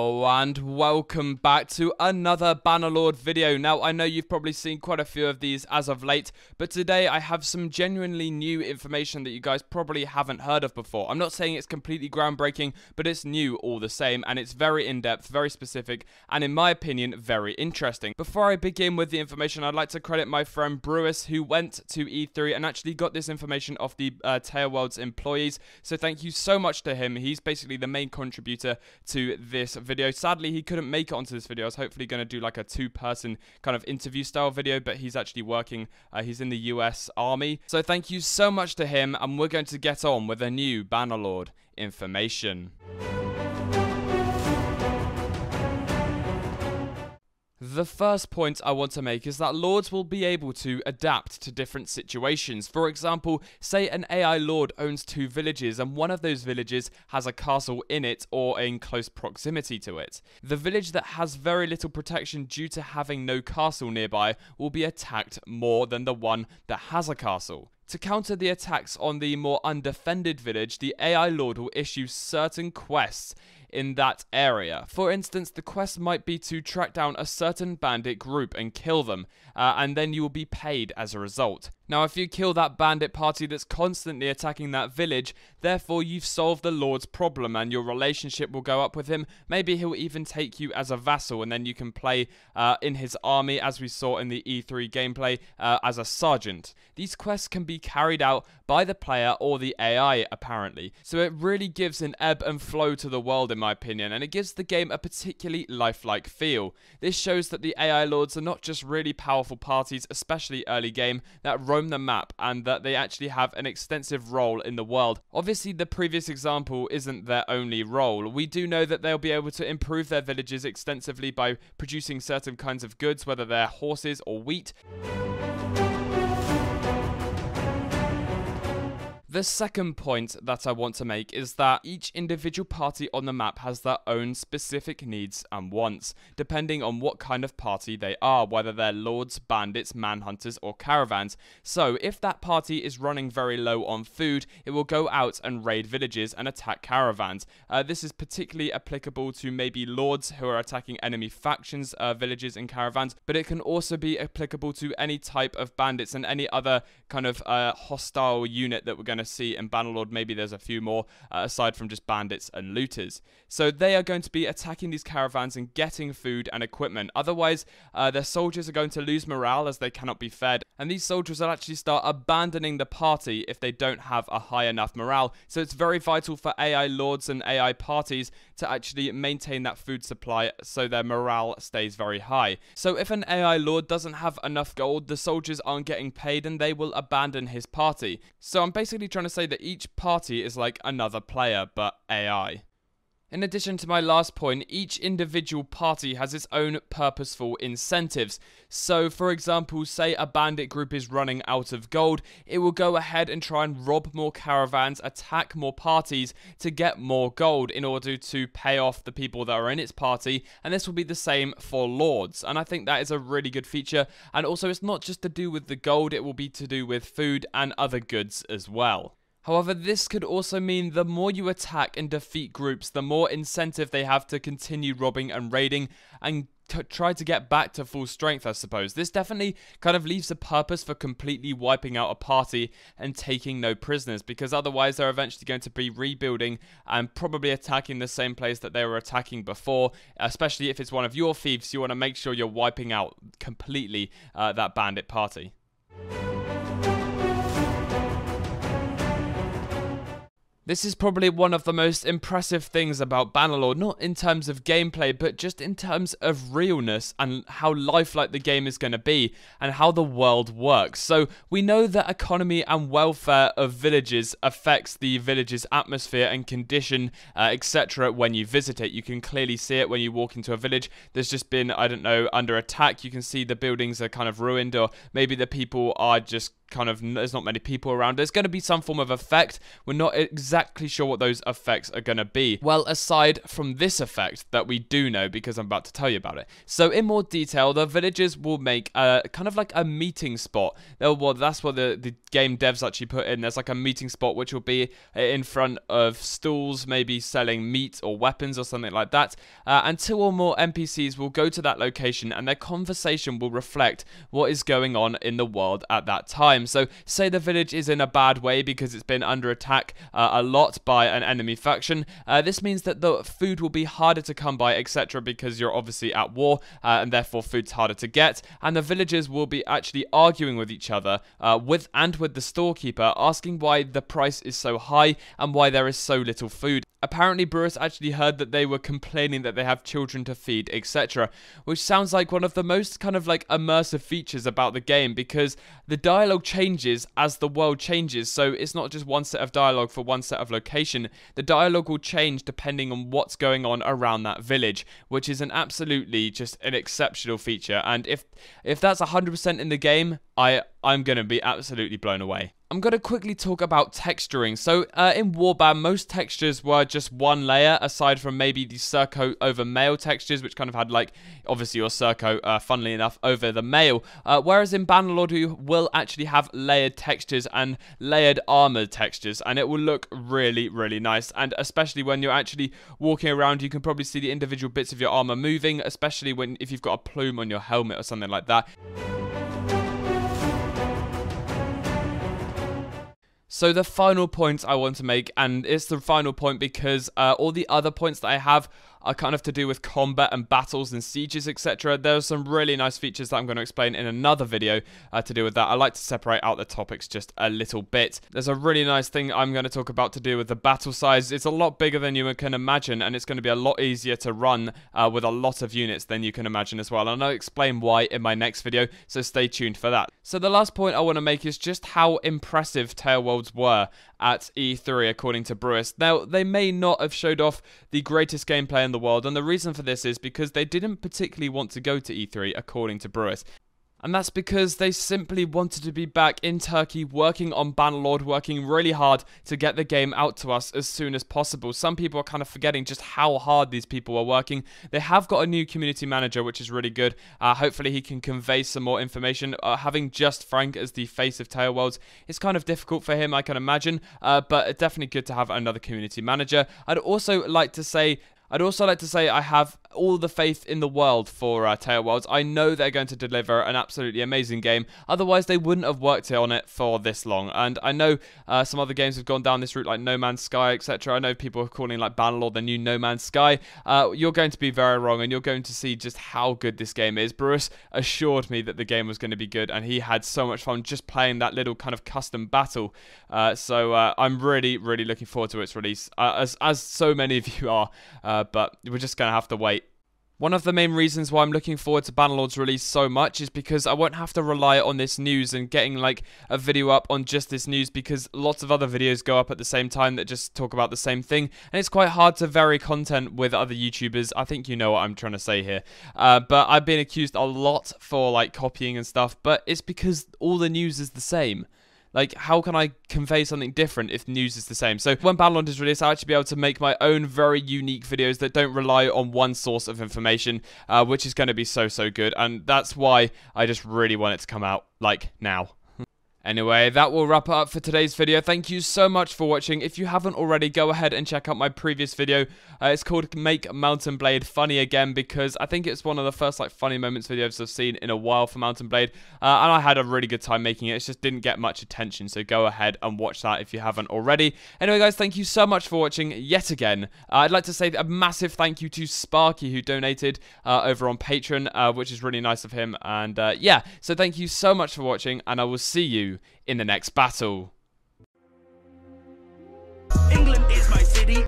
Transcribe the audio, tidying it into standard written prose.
Hello and welcome back to another Bannerlord video. Now, I know you've probably seen quite a few of these as of late, but today I have some genuinely new information that you guys probably haven't heard of before. I'm not saying it's completely groundbreaking, but it's new all the same, and it's very in-depth, very specific, and in my opinion, very interesting. Before I begin with the information, I'd like to credit my friend Brewis, who went to E3 and actually got this information off the Tailworld's employees, so thank you so much to him. He's basically the main contributor to this video. Sadly, he couldn't make it onto this video. I was hopefully going to do like a two-person kind of interview style video, but he's actually working. He's in the US Army. So thank you so much to him, and we're going to get on with a new Bannerlord information. The first point I want to make is that lords will be able to adapt to different situations. For example, say an AI lord owns two villages and one of those villages has a castle in it or in close proximity to it. The village that has very little protection due to having no castle nearby will be attacked more than the one that has a castle. To counter the attacks on the more undefended village, the AI lord will issue certain quests in that area. For instance, the quest might be to track down a certain bandit group and kill them, and then you will be paid as a result. Now, if you kill that bandit party that's constantly attacking that village, therefore you've solved the Lord's problem and your relationship will go up with him. Maybe he'll even take you as a vassal and then you can play in his army, as we saw in the E3 gameplay, as a sergeant. These quests can be carried out by the player or the AI, apparently. So it really gives an ebb and flow to the world, in my opinion, and it gives the game a particularly lifelike feel. This shows that the AI Lords are not just really powerful parties, especially early game, that roam the map, and that they actually have an extensive role in the world. Obviously, the previous example isn't their only role. We do know that they'll be able to improve their villages extensively by producing certain kinds of goods, whether they're horses or wheat. The second point that I want to make is that each individual party on the map has their own specific needs and wants, depending on what kind of party they are, whether they're lords, bandits, manhunters, or caravans. So, if that party is running very low on food, it will go out and raid villages and attack caravans. This is particularly applicable to maybe lords who are attacking enemy factions, villages, and caravans, but it can also be applicable to any type of bandits and any other kind of hostile unit that we're going to see in Bannerlord. Maybe there's a few more aside from just bandits and looters. So they are going to be attacking these caravans and getting food and equipment. Otherwise, their soldiers are going to lose morale as they cannot be fed, and these soldiers will actually start abandoning the party if they don't have a high enough morale. So it's very vital for AI lords and AI parties to actually maintain that food supply so their morale stays very high. So if an AI lord doesn't have enough gold, the soldiers aren't getting paid and they will abandon his party. So I'm basically trying to say that each party is like another player, but AI. In addition to my last point, each individual party has its own purposeful incentives. So, for example, say a bandit group is running out of gold, it will go ahead and try and rob more caravans, attack more parties to get more gold in order to pay off the people that are in its party, and this will be the same for lords. And I think that is a really good feature, and also it's not just to do with the gold, it will be to do with food and other goods as well. However, this could also mean the more you attack and defeat groups, the more incentive they have to continue robbing and raiding and try to get back to full strength, I suppose. This definitely kind of leaves a purpose for completely wiping out a party and taking no prisoners, because otherwise they're eventually going to be rebuilding and probably attacking the same place that they were attacking before. Especially if it's one of your fiefs, you want to make sure you're wiping out completely that bandit party. This is probably one of the most impressive things about Bannerlord, not in terms of gameplay, but just in terms of realness and how lifelike the game is going to be and how the world works. So we know that economy and welfare of villages affects the village's atmosphere and condition, etc. when you visit it. You can clearly see it when you walk into a village. There's just been, I don't know, under attack. You can see the buildings are kind of ruined, or maybe the people are just there's not many people around. There's going to be some form of effect. We're not exactly sure what those effects are going to be. Well, aside from this effect that we do know, because I'm about to tell you about it. So in more detail, the villagers will make kind of like a meeting spot. Well, that's what the game devs actually put in. There's like a meeting spot which will be in front of stalls, maybe selling meat or weapons or something like that. And 2 or more NPCs will go to that location, and their conversation will reflect what is going on in the world at that time. So say the village is in a bad way because it's been under attack a lot by an enemy faction. This means that the food will be harder to come by, etc., because you're obviously at war, and therefore food's harder to get. And the villagers will be actually arguing with each other, with the storekeeper, asking why the price is so high and why there is so little food. Apparently, Brewis actually heard that they were complaining that they have children to feed, etc., which sounds like one of the most kind of like immersive features about the game, because the dialogue changes as the world changes. So it's not just one set of dialogue for one set of location. The dialogue will change depending on what's going on around that village, which is an absolutely just an exceptional feature. And if that's 100% in the game, I'm going to be absolutely blown away. I'm going to quickly talk about texturing. So in Warband, most textures were just one layer, aside from maybe the Serco over mail textures, which kind of had like, obviously your Serco, funnily enough, over the mail. Whereas in Bannerlord, you will actually have layered textures and layered armored textures, and it will look really, really nice. And especially when you're actually walking around, you can probably see the individual bits of your armor moving, especially if you've got a plume on your helmet or something like that. So the final point I want to make, and it's the final point because all the other points that I have are kind of to do with combat and battles and sieges, etc. There's some really nice features that I'm going to explain in another video to do with that. I like to separate out the topics just a little bit. There's a really nice thing I'm going to talk about to do with the battle size. It's a lot bigger than you can imagine, and it's going to be a lot easier to run with a lot of units than you can imagine as well. And I'll explain why in my next video, so stay tuned for that. So the last point I want to make is just how impressive Tailworlds were at E3 according to Brewis. Now, they may not have showed off the greatest gameplay in the world, and the reason for this is because they didn't particularly want to go to E3 according to Brewis. And that's because they simply wanted to be back in Turkey working on Bannerlord, working really hard to get the game out to us as soon as possible. Some people are kind of forgetting just how hard these people are working. They have got a new community manager, which is really good. Hopefully he can convey some more information. Having just Frank as the face of Tailworlds is kind of difficult for him, I can imagine, but it's definitely good to have another community manager. I'd also like to say I have all the faith in the world for Tailworlds. I know they're going to deliver an absolutely amazing game. Otherwise, they wouldn't have worked on it for this long. And I know some other games have gone down this route, like No Man's Sky, etc. I know people are calling like Bannerlord the new No Man's Sky. You're going to be very wrong, and you're going to see just how good this game is. Bruce assured me that the game was going to be good, and he had so much fun just playing that little kind of custom battle. So I'm really, really looking forward to its release, as so many of you are. But we're just going to have to wait. One of the main reasons why I'm looking forward to Bannerlord's release so much is because I won't have to rely on this news and getting like a video up on just this news, because lots of other videos go up at the same time that just talk about the same thing, and it's quite hard to vary content with other YouTubers. I think you know what I'm trying to say here. But I've been accused a lot for like copying and stuff, but it's because all the news is the same. Like, how can I convey something different if news is the same? So when Bannerlord is released, I'll actually be able to make my own very unique videos that don't rely on one source of information, which is going to be so good. And that's why I just really want it to come out, like, now. Anyway, that will wrap it up for today's video. Thank you so much for watching. If you haven't already, go ahead and check out my previous video. It's called Make Mountain Blade Funny Again, because I think it's one of the first like funny moments videos I've seen in a while for Mountain Blade. And I had a really good time making it. It just didn't get much attention, so go ahead and watch that if you haven't already. Anyway, guys, thank you so much for watching yet again. I'd like to say a massive thank you to Sparky, who donated over on Patreon, which is really nice of him. And yeah, so thank you so much for watching, and I will see you in the next battle. England is my city.